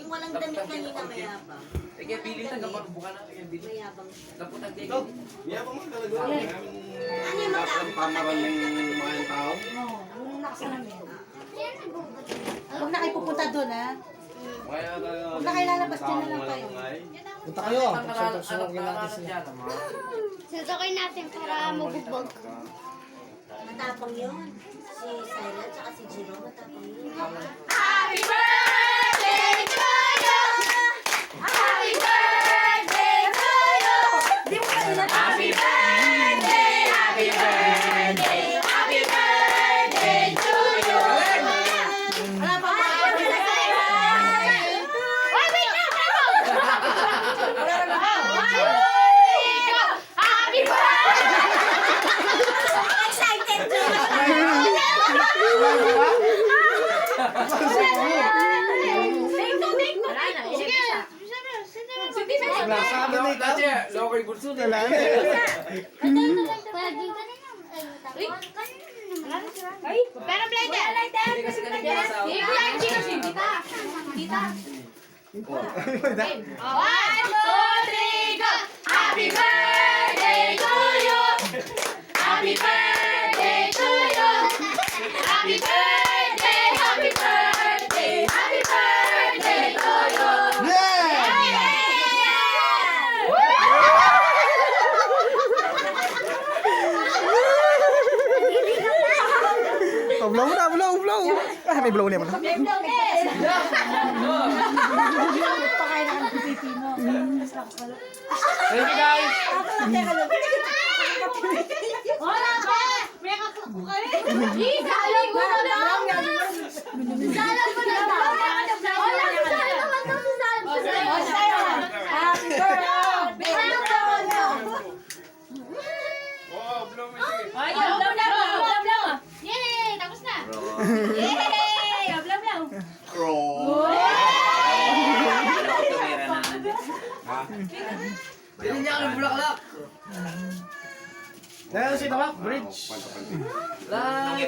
Yung walang damit kanina mayabang. Kaya bilin na kapag buka na kaya bilin. Mayabang siya. Naputang kaya. Mayabang mo talaga. Ano yung Ang pamaran ng mga tao. Oo, yung nakasalamin. Huwag na kayo pupunta doon, ha? Huwag na kayo lalabas, dyan na lang kayo. Punta kayo. Sunod-sunogin natin sila. Susukin natin para mabugbog. Matapang yun. Si Syla tsaka si Jiro, matapang yun. Happy birthday to you! Happy birthday to you! Happy birthday! Happy birthday! Happy birthday to you! Wala pa ba? Wait, wait lang! Wala na ba? Happy birthday! Excited to! Sabi na ikaw. Lokoy bulso na. Wala na. Pero blender! Hindi kasi kanina asawa. One, two, three, go! Happy birthday to you! Happy birthday to you! Happy birthday! Happy birthday! Happy birthday to you! Yeah! Oh, blow na, blow. Ah, may blow na pala. Pa kayo na ang Pilipino. Thank you guys. Wala pa! May kakako kayo. Isalag mo na lang! Isalag mo na lang! Wala, isalag naman daw, isalag mo na lang. Happy birthday! Yay! Tapos na! Yay! Ablaw, ablaw! Hindi niya kami bulaklak. Dahil si Tabak, bridge. Lang.